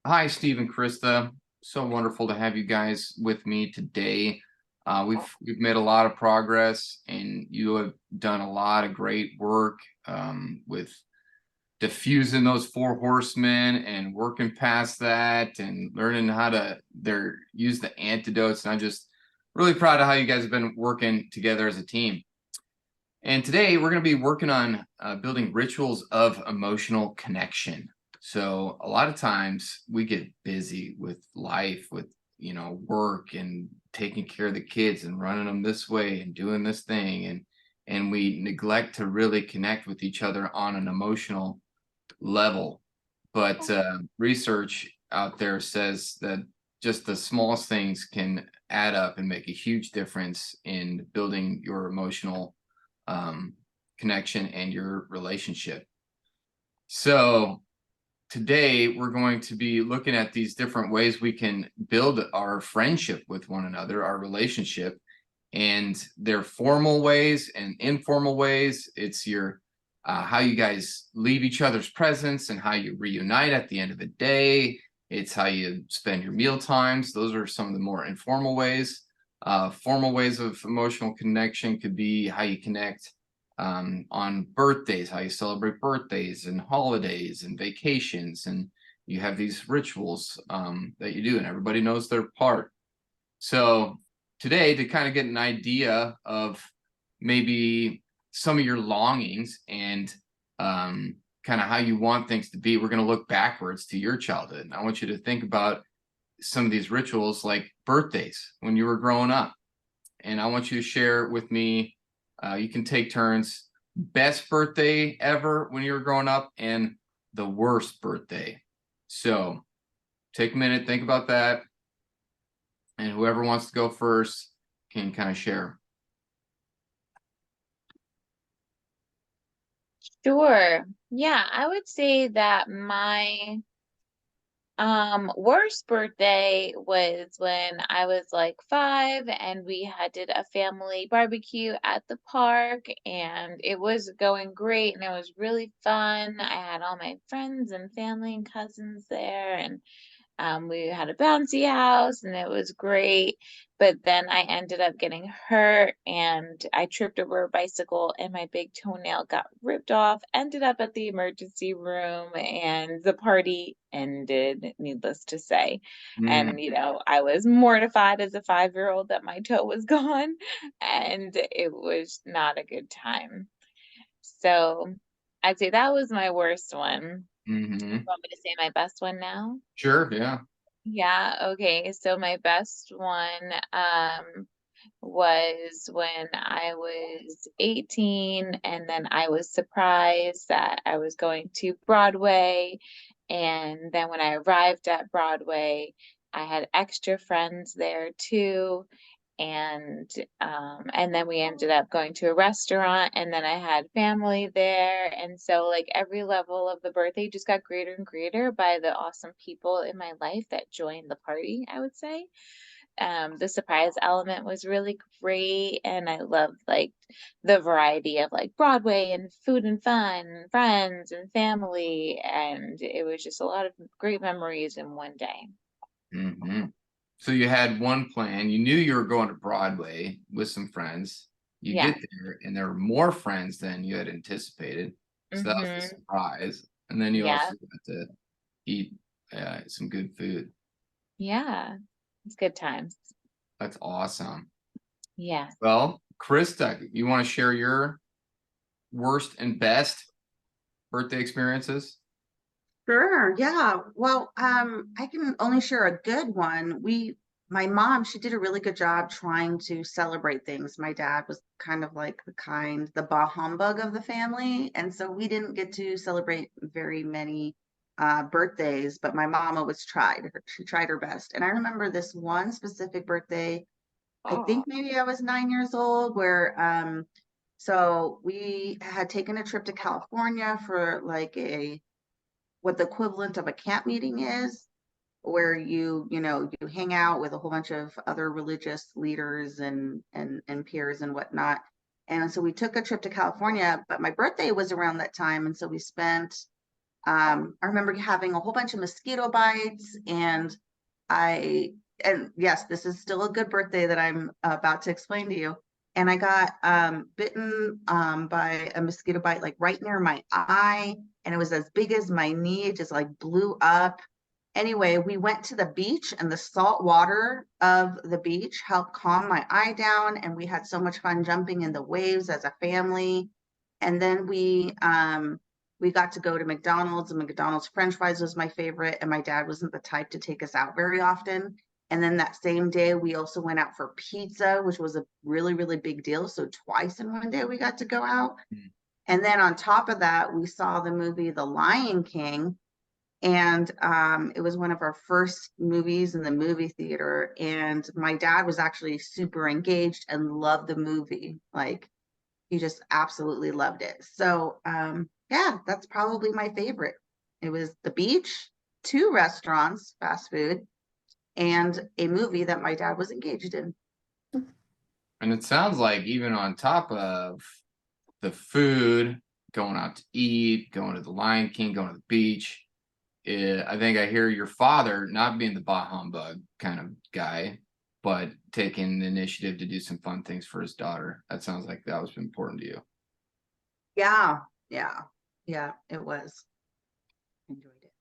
Hi, Steve and Krista. So wonderful to have you guys with me today. We've made a lot of progress, and you have done a lot of great work with diffusing those four horsemen and working past that, and learning how to use the antidotes. And I'm just really proud of how you guys have been working together as a team. And today we're going to be working on building rituals of emotional connection. So a lot of times we get busy with life, with work and taking care of the kids and running them this way and doing this thing, and we neglect to really connect with each other on an emotional level. But research out there says that just the smallest things can add up and make a huge difference in building your emotional um, connection and your relationship. So today we're going to be looking at these different ways we can build our friendship with one another, our relationship, and their formal ways and informal ways. It's your how you guys leave each other's presence and how you reunite at the end of the day. It's how you spend your meal times. Those are some of the more informal ways. Formal ways of emotional connection could be how you connect on birthdays, how you celebrate birthdays and holidays and vacations. And you have these rituals that you do, and everybody knows their part. So today, to kind of get an idea of maybe some of your longings and kind of how you want things to be, we're going to look backwards to your childhood. And I want you to think about some of these rituals like birthdays when you were growing up. And I want you to share with me, you can take turns, best birthday ever when you were growing up and the worst birthday. So take a minute, think about that. And whoever wants to go first can kind of share. Sure. Yeah, I would say that my worst birthday was when I was like 5 and we had did a family barbecue at the park and it was going great and it was really fun. I had all my friends and family and cousins there and we had a bouncy house and it was great. But then I ended up getting hurt and I tripped over a bicycle and my big toenail got ripped off. Ended up at the emergency room and the party ended, needless to say. Mm, And, I was mortified as a 5-year-old that my toe was gone and it was not a good time. So I'd say that was my worst one. hmm Want me to say my best one now? Sure, yeah. Yeah, okay. So my best one was when I was 18 and then I was surprised that I was going to Broadway. And then when I arrived at Broadway, I had extra friends there too and then we ended up going to a restaurant and then I had family there and so like every level of the birthday just got greater and greater by the awesome people in my life that joined the party, I would say. The surprise element was really great and I loved like the variety of like Broadway and food and fun and friends and family and it was just a lot of great memories in one day. hmm So you had one plan. You knew you were going to Broadway with some friends. You Yeah. get there, and there were more friends than you had anticipated. So that was the Mm-hmm. surprise. And then you Yeah. also got to eat some good food. Yeah. It's good times. That's awesome. Yes. Well, Krista, you want to share your worst and best birthday experiences? Sure, yeah. Well, I can only share a good one. My mom, she did a really good job trying to celebrate things. My dad was kind of like the bah humbug of the family, and so we didn't get to celebrate very many birthdays, but my mom always tried. She tried her best. And I remember this one specific birthday, I think maybe I was 9 years old, where so we had taken a trip to California for like a what the equivalent of a camp meeting is, where you hang out with a whole bunch of other religious leaders and peers and whatnot. And so we took a trip to California, but my birthday was around that time, and so we spent I remember having a whole bunch of mosquito bites, and yes, this is still a good birthday that I'm about to explain to you. And I got bitten by a mosquito bite like right near my eye, and it was as big as my knee. It just like blew up. Anyway, we went to the beach, and the salt water of the beach helped calm my eye down, and we had so much fun jumping in the waves as a family. And then we got to go to McDonald's, and McDonald's French fries was my favorite, and my dad wasn't the type to take us out very often. And then that same day, we also went out for pizza, which was a really, really big deal. So twice in one day we got to go out. And then on top of that, we saw the movie The Lion King, and it was one of our first movies in the movie theater. And my dad was actually super engaged and loved the movie. Like, he just absolutely loved it. So yeah, that's probably my favorite. It was the beach, 2 restaurants, fast food, and a movie that my dad was engaged in. And it sounds like even on top of the food, going out to eat, going to the Lion King, going to the beach, I think I hear your father not being the bah humbug kind of guy, but taking the initiative to do some fun things for his daughter. That sounds like that was important to you. Yeah, it was. Enjoyed it.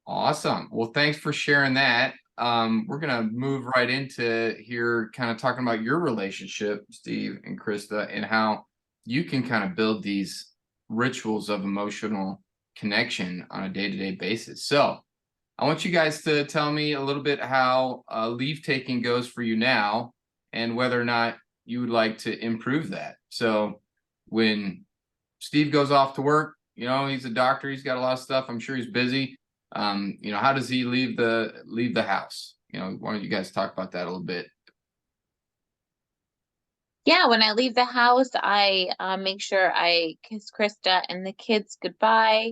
Awesome. Well, thanks for sharing that. We're gonna move right into here, kind of talking about your relationship, Steve and Krista, and how you can kind of build these rituals of emotional connection on a day-to-day basis. So I want you guys to tell me a little bit how leave taking goes for you now, and whether or not you would like to improve that. So when Steve goes off to work, he's a doctor, he's got a lot of stuff, I'm sure he's busy. How does he leave the house? Why don't you guys talk about that a little bit? Yeah, when I leave the house, I make sure I kiss Krista and the kids goodbye.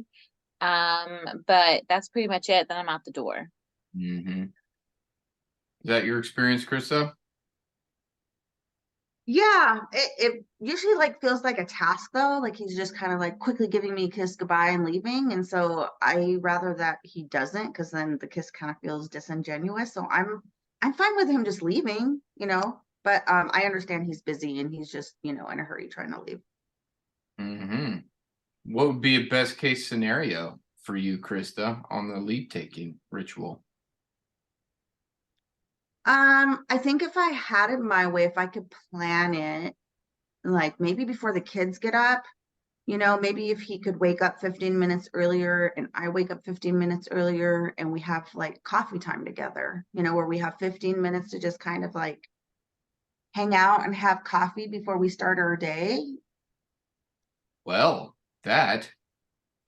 But that's pretty much it. Then I'm out the door. Mm-hmm. Is that your experience, Krista? Yeah, it usually like feels like a task though. Like he's just kind of like quickly giving me a kiss goodbye and leaving. And so I rather that he doesn't, because then the kiss kind of feels disingenuous. So I'm fine with him just leaving, but I understand he's busy and he's just, in a hurry trying to leave. Mm-hmm. What would be a best case scenario for you, Krista, on the leave taking ritual? I think if I had it my way, if I could plan it, like maybe before the kids get up, maybe if he could wake up 15 minutes earlier and I wake up 15 minutes earlier, and we have like coffee time together, where we have 15 minutes to just kind of like hang out and have coffee before we start our day. Well, that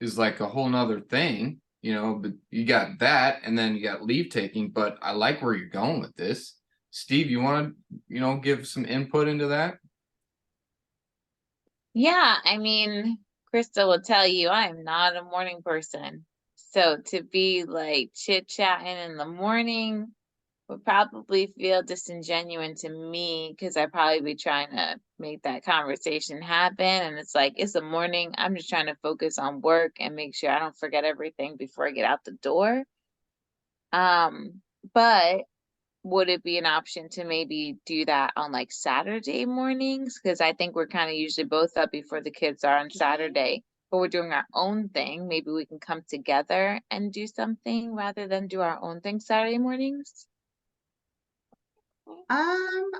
is like a whole nother thing, but you got that, and then you got leave taking, but I like where you're going with this. Steve, you want to, give some input into that? Yeah, I mean, Krista will tell you I'm not a morning person. So to be like chit-chatting in the morning would probably feel disingenuous to me, because I'd probably be trying to make that conversation happen. And it's like, it's the morning. I'm just trying to focus on work and make sure I don't forget everything before I get out the door. But would it be an option to maybe do that on like Saturday mornings? Because I think we're kind of usually both up before the kids are on Saturday, but we're doing our own thing. Maybe we can come together and do something rather than do our own thing Saturday mornings. I'm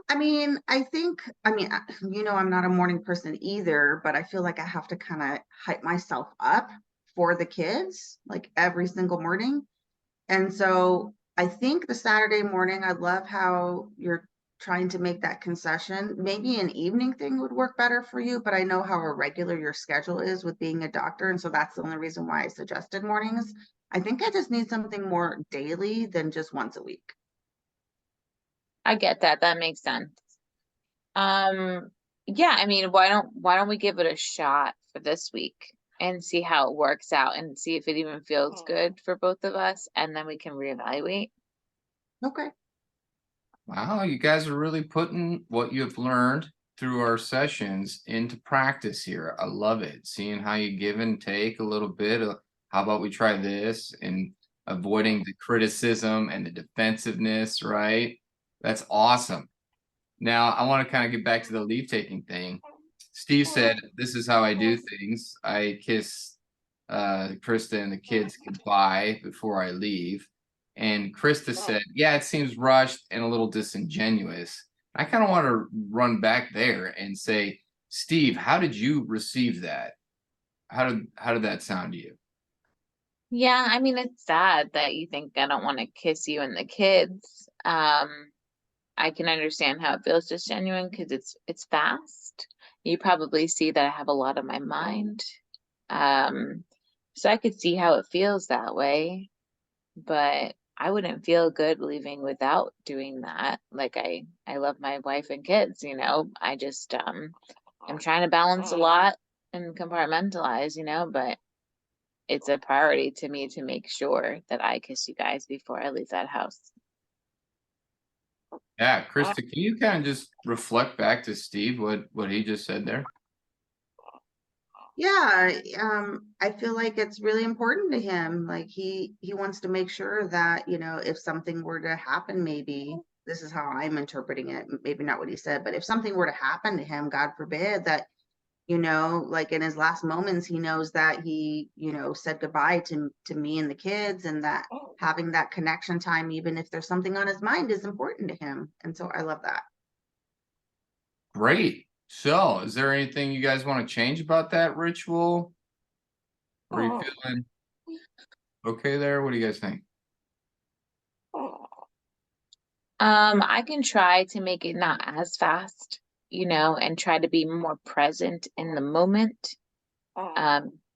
not a morning person either, but I feel like I have to kind of hype myself up for the kids like every single morning. And so I think the Saturday morning, I love how you're trying to make that concession. Maybe an evening thing would work better for you, but I know how irregular your schedule is with being a doctor. And so that's the only reason why I suggested mornings. I think I just need something more daily than just once a week. I get that. That makes sense. Yeah, I mean, why don't we give it a shot for this week and see how it works out and see if it even feels good for both of us, and then we can reevaluate. Okay. Wow, you guys are really putting what you have learned through our sessions into practice here. I love it. Seeing how you give and take a little bit how about we try this, and avoiding the criticism and the defensiveness, right? That's awesome. Now, I want to kind of get back to the leave taking thing. Steve said, "This is how I do things. I kiss Krista and the kids goodbye before I leave." And Krista said, "Yeah, it seems rushed and a little disingenuous." I kind of want to run back there and say, Steve, how did you receive that? How did that sound to you? Yeah, I mean, it's sad that you think I don't want to kiss you and the kids. I can understand how it feels disgenuine because it's fast. You probably see that I have a lot on my mind. Um, so I could see how it feels that way, but I wouldn't feel good leaving without doing that. Like I love my wife and kids, you know. I just I'm trying to balance a lot and compartmentalize, you know, but it's a priority to me to make sure that I kiss you guys before I leave that house. Yeah, Krista, can you kind of just reflect back to Steve what he just said there? Yeah, I feel like it's really important to him. Like he wants to make sure that, you know, if something were to happen, maybe this is how I'm interpreting it, maybe not what he said, but if something were to happen to him, God forbid, that, you know, like in his last moments, he knows that he, you know, said goodbye to me and the kids, and that having that connection time, even if there's something on his mind, is important to him. And so I love that. Great. So, is there anything you guys want to change about that ritual? Are you feeling okay there? What do you guys think? I can try to make it not as fast, you know, and try to be more present in the moment.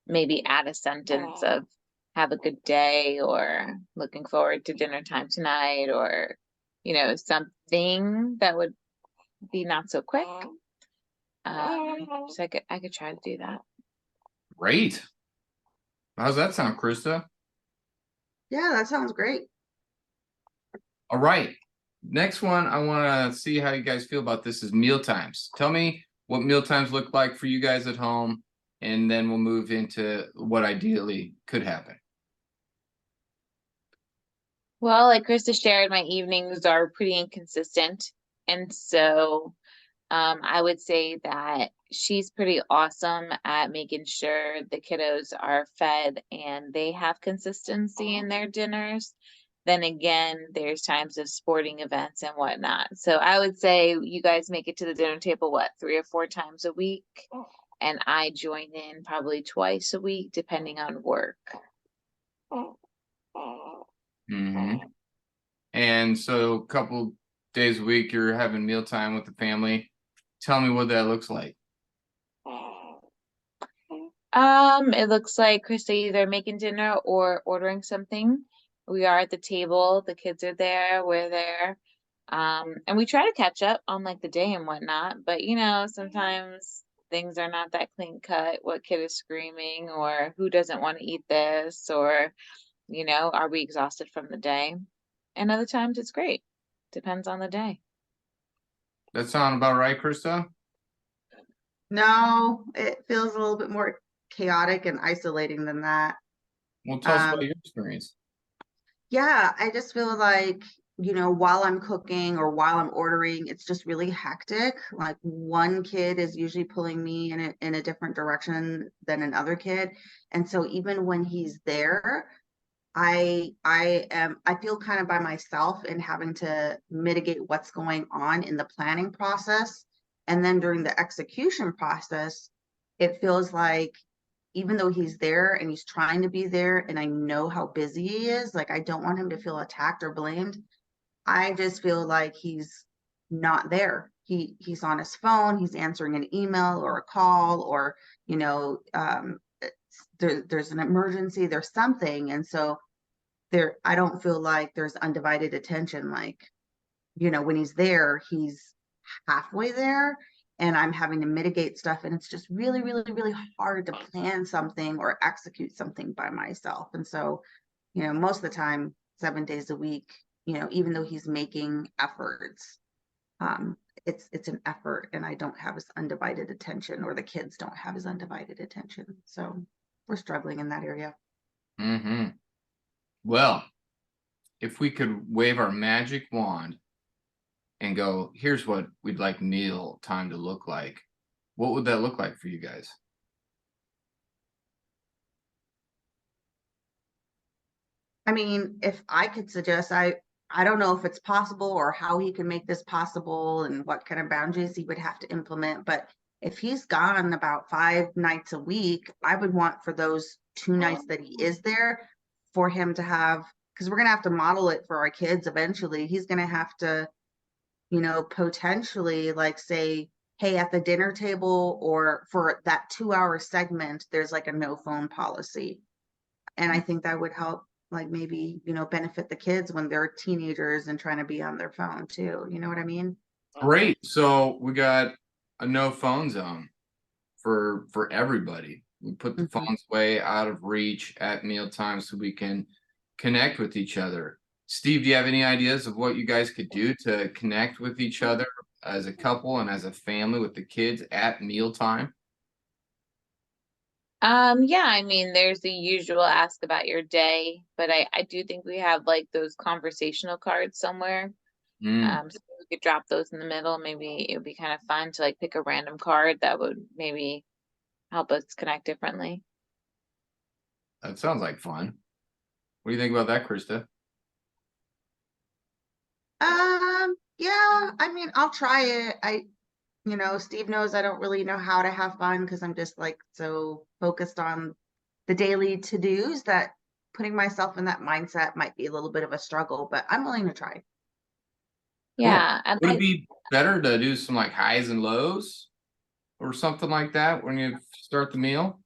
Maybe add a sentence of have a good day or looking forward to dinner time tonight or, you know, something that would be not so quick. So I could try to do that. Great. How's that sound, Krista? Yeah, that sounds great. All right. Next one, I want to see how you guys feel about this is meal times. Tell me what meal times look like for you guys at home, and then we'll move into what ideally could happen. Well, like Krista shared, my evenings are pretty inconsistent. And so I would say that she's pretty awesome at making sure the kiddos are fed and they have consistency in their dinners. Then again, there's times of sporting events and whatnot. So I would say you guys make it to the dinner table, what, 3 or 4 times a week? And I join in probably twice a week, depending on work. Mm-hmm. And so a couple days a week, you're having mealtime with the family. Tell me what that looks like. It looks like Krista either making dinner or ordering something. We are at the table, the kids are there, we're there. And we try to catch up on like the day and whatnot, but you know, sometimes things are not that clean cut, what kid is screaming or who doesn't want to eat this or, you know, are we exhausted from the day? And other times it's great. Depends on the day. That sound about right, Krista? No, it feels a little bit more chaotic and isolating than that. Well, tell us about Um, your experience. yeah, I just feel like, you know, while I'm cooking or while I'm ordering, it's just really hectic. Like one kid is usually pulling me in a different direction than another kid. And so even when he's there, I feel kind of by myself in having to mitigate what's going on in the planning process. And then during the execution process, it feels like even though he's there and he's trying to be there and I know how busy he is, like I don't want him to feel attacked or blamed. I just feel like he's not there. He's on his phone, he's answering an email or a call, or you know, there's an emergency, there's something. And so there, I don't feel like there's undivided attention. Like, you know, when he's there, he's halfway there and I'm having to mitigate stuff. And it's just really, really, really hard to plan something or execute something by myself. And so, you know, most of the time, 7 days a week, you know, even though he's making efforts, um, it's an effort and I don't have his undivided attention, or the kids don't have his undivided attention. So we're struggling in that area. Mm-hmm. Well, if we could wave our magic wand and go, here's what we'd like meal time to look like, what would that look like for you guys? I mean, if I could suggest, I don't know if it's possible or how he can make this possible and what kind of boundaries he would have to implement, but if he's gone about 5 nights a week, I would want for those 2 nights that he is there for him to have, because we're gonna have to model it for our kids eventually. He's gonna have to, potentially like say, hey, at the dinner table or for that 2 hour segment, there's like a no phone policy. And I think that would help, like maybe, benefit the kids when they're teenagers and trying to be on their phone too. You know what I mean? Great. So we got a no phone zone for everybody. We put the Mhm. phones way out of reach at mealtime so we can connect with each other. Steve, do you have any ideas of what you guys could do to connect with each other as a couple and as a family with the kids at mealtime? Yeah, I mean, there's the usual ask about your day, but I do think we have like those conversational cards somewhere. Mm, So we could drop those in the middle. Maybe it would be kind of fun to like pick a random card that would maybe help us connect differently. that sounds like fun. What do you think about that, Krista? Yeah, I mean, I'll try it. Steve knows I don't really know how to have fun because I'm just like so focused on the daily to-dos that putting myself in that mindset might be a little bit of a struggle, but I'm willing to try. Cool. Yeah, and Would it be better to do some like highs and lows or something like that when you start the meal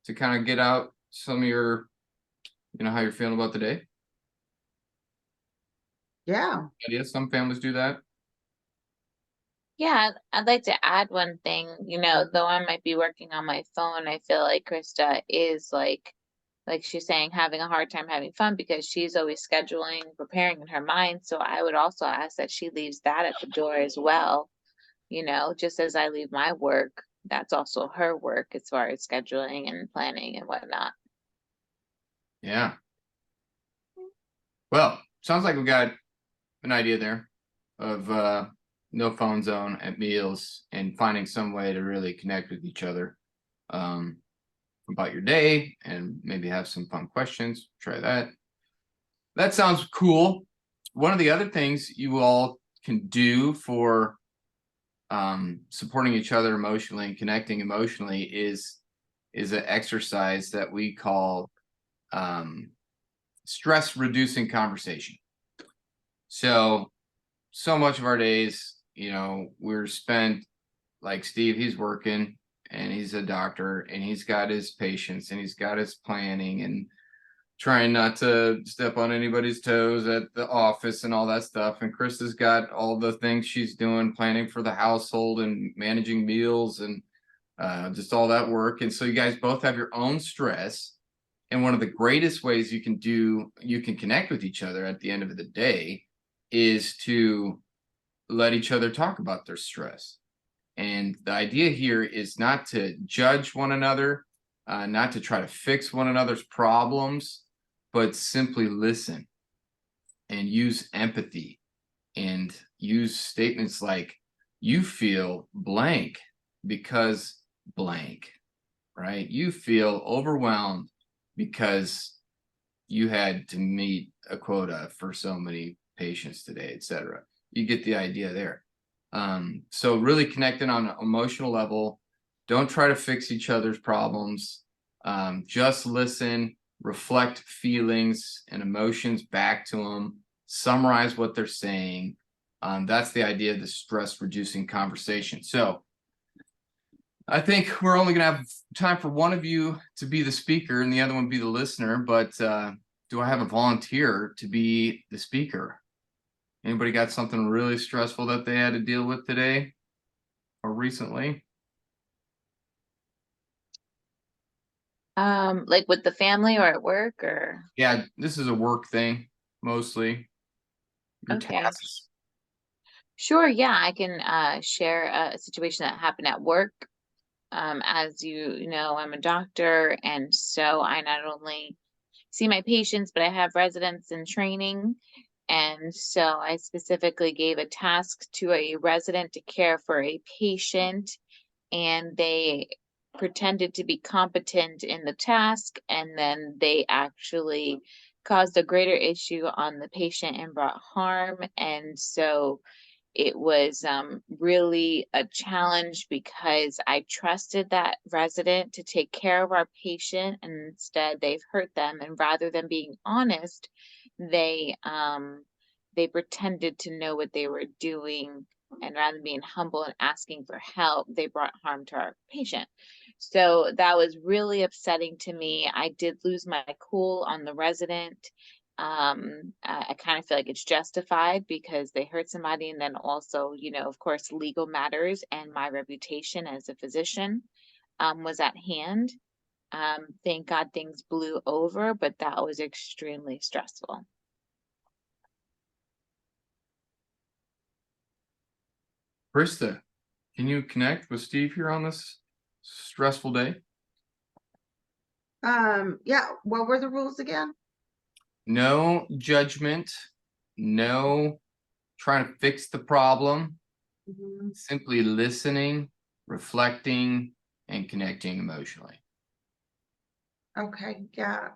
to kind of get out some of your, how you're feeling about the day? Yeah. Idea. Some families do that. yeah, I'd like to add one thing. Though I might be working on my phone, I feel like Krista is like she's saying, having a hard time having fun because she's always scheduling, preparing in her mind. So I would also ask that she leaves that at the door as well. Just as I leave my work, that's also her work as far as scheduling and planning and whatnot. Yeah. Well, sounds like we got an idea there of no phone zone at meals and finding some way to really connect with each other um, about your day and maybe have some fun questions. Try that. That sounds cool. One of the other things you all can do for supporting each other emotionally and connecting emotionally is an exercise that we call um, stress reducing conversation. So much of our days, we're spent like Steve, he's working and he's a doctor and he's got his patients and he's got his planning and trying not to step on anybody's toes at the office and all that stuff. And Chris has got all the things she's doing, planning for the household and managing meals and just all that work. And so you guys both have your own stress. And one of the greatest ways you can connect with each other at the end of the day is to let each other talk about their stress. And the idea here is not to judge one another, not to try to fix one another's problems, but simply listen and use empathy and use statements like, you feel blank because blank, right? You feel overwhelmed because you had to meet a quota for so many patients today, etc. You get the idea there. So really connecting on an emotional level. Don't try to fix each other's problems. Just listen, reflect feelings and emotions back to them, summarize what they're saying. That's the idea of the stress reducing conversation. So I think we're only going to have time for one of you to be the speaker and the other one be the listener. But do I have a volunteer to be the speaker? Anybody got something really stressful that they had to deal with today or recently? Like with the family or at work or Yeah, this is a work thing mostly. Your okay. tasks. Sure, yeah, I can share a situation that happened at work. As you know, I'm a doctor, and so I not only see my patients, but I have residents in training. And so I specifically gave a task to a resident to care for a patient, and they pretended to be competent in the task, and then they actually caused a greater issue on the patient and brought harm. And so it was really a challenge because I trusted that resident to take care of our patient, and instead they've hurt them. And rather than being honest, they pretended to know what they were doing, and rather than being humble and asking for help, they brought harm to our patient. So that was really upsetting to me. I did lose my cool on the resident. I kind of feel like it's justified because they hurt somebody, and then also, you know, of course, legal matters and my reputation as a physician was at hand. Thank God things blew over, but that was extremely stressful. Krista, can you connect with Steve here on this stressful day? Yeah, what were the rules again? No judgment, no trying to fix the problem, Mhm. simply listening, reflecting, and connecting emotionally. Okay, yeah.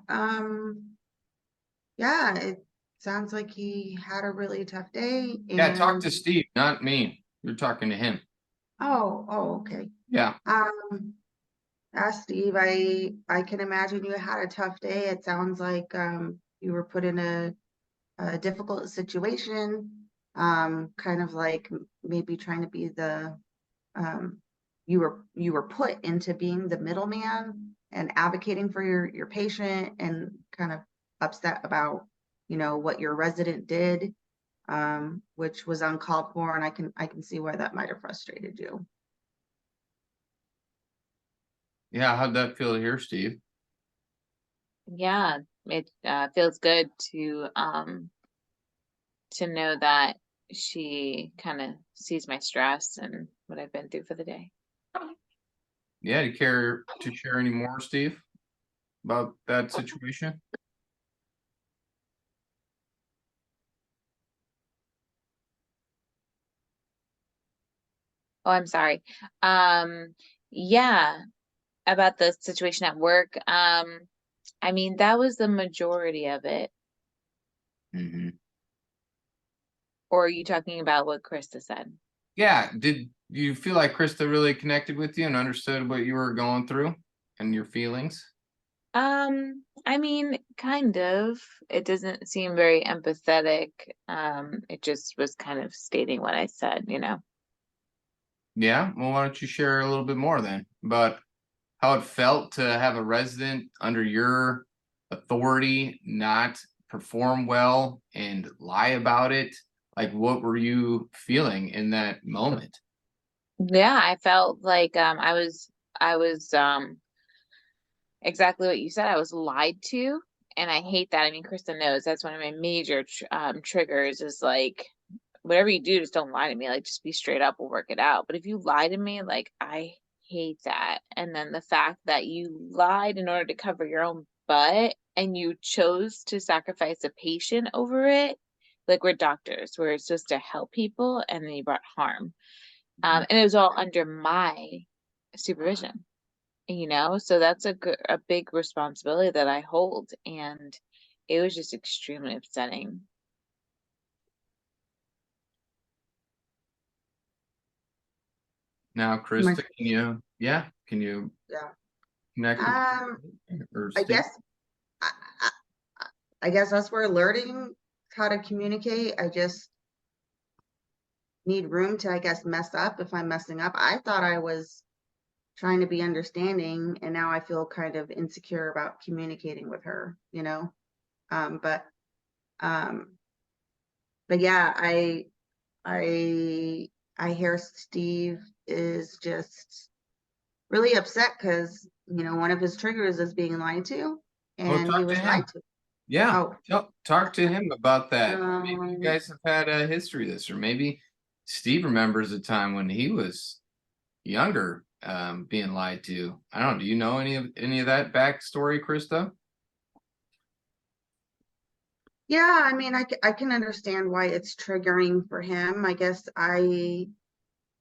Yeah, it sounds like he had a really tough day. Yeah, talk And to Steve, not me. You're talking to him. oh, okay. Yeah. Steve, I can imagine you had a tough day. It sounds like you were put in a difficult situation, kind of like maybe trying to be the you were put into being the middleman and advocating for your patient, and kind of upset about, you know, what your resident did, which was uncalled for, and I can see why that might have frustrated you. Yeah, how'd that feel to hear, Steve? Yeah, it feels good to know that she kind of sees my stress and what I've been through for the day. Yeah, do you care to share any more, Steve, about that situation? Oh, I'm sorry. Yeah, about the situation at work. I mean, that was the majority of it. Mm-hmm. Or are you talking about what Krista said? Yeah, did you feel like Krista really connected with you and understood what you were going through and your feelings? I mean, kind of. It doesn't seem very empathetic. It just was kind of stating what I said, you know. Yeah, well, why don't you share a little bit more then about how it felt to have a resident under your authority not perform well and lie about it? Like, what were you feeling in that moment? Yeah, I felt like I was exactly what you said. I was lied to, and I hate that. I mean, Krista knows that's one of my major triggers is like whatever you do, just don't lie to me. Like, just be straight up, we'll work it out. But if you lie to me, like, I hate that. And then the fact that you lied in order to cover your own butt and you chose to sacrifice a patient over it, like we're doctors, we're supposed to help people, and then you brought harm. And it was all under my supervision, you know? So that's a big responsibility that I hold. And it was just extremely upsetting. Now, My- Krista, can you Yeah. connect with Um, or I Steve? guess I, I guess us we're learning how to communicate. I just need room to, I guess, mess up if I'm messing up. I thought I was trying to be understanding, and now I feel kind of insecure about communicating with her, you know. Um, but um, but yeah, I I hear Steve is just really upset because, you know, one of his triggers is being lied to, Well, and he talk to was lied him. to. Yeah, Oh, talk to him about that. Maybe you um, guys have had a history of this, or maybe Steve remembers a time when he was younger, being lied to. I don't know. Do you know any of that backstory, Krista? Yeah, I mean, I can understand why it's triggering for him. I guess I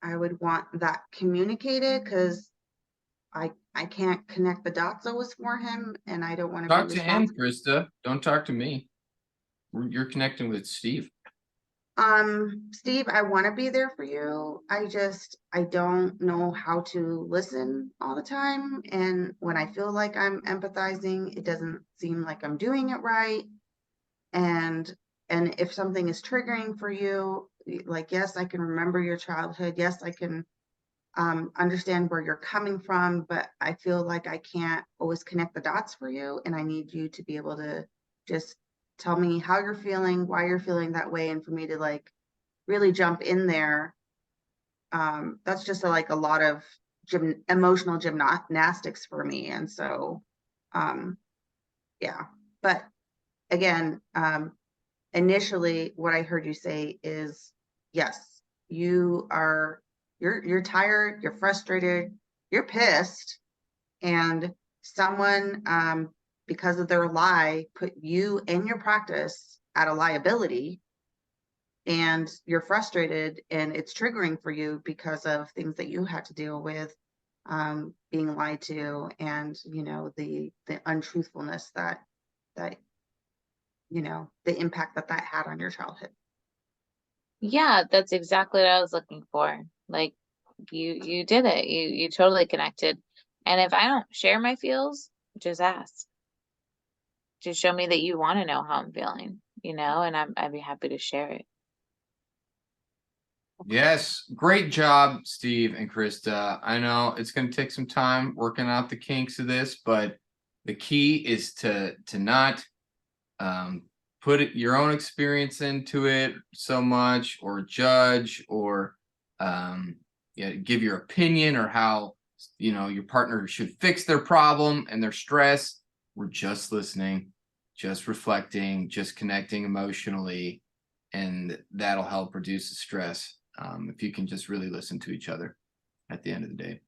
would want that communicated because I can't connect the dots always for him, and I don't want to be Talk to him, responsible. Krista. Don't talk to me. You're connecting with Steve. Steve, I want to be there for you. I don't know how to listen all the time. And when I feel like I'm empathizing, it doesn't seem like I'm doing it right. And and if something is triggering for you, like, yes, I can remember your childhood. Yes, I can understand where you're coming from, but I feel like I can't always connect the dots for you. And I need you to be able to just tell me how you're feeling, why you're feeling that way, and for me to like really jump in there. That's just like a lot of emotional gymnastics for me. And so, um, yeah. But again, initially what I heard you say is yes, you're tired, you're frustrated, you're pissed, and someone because of their lie put you and your practice at a liability, and you're frustrated and it's triggering for you because of things that you had to deal with, being lied to, and the untruthfulness that the impact that had on your childhood. Yeah, that's exactly what I was looking for. Like you did it. You totally connected. And if I don't share my feels, just ask. Just show me that you want to know how I'm feeling, and I'd be happy to share it. Yes, great job, Steve and Krista. I know it's going to take some time working out the kinks of this, but the key is to not put your own experience into it so much, or judge, or give your opinion, or how your partner should fix their problem and their stress. We're just listening, just reflecting, just connecting emotionally, and that'll help reduce the stress if you can just really listen to each other at the end of the day.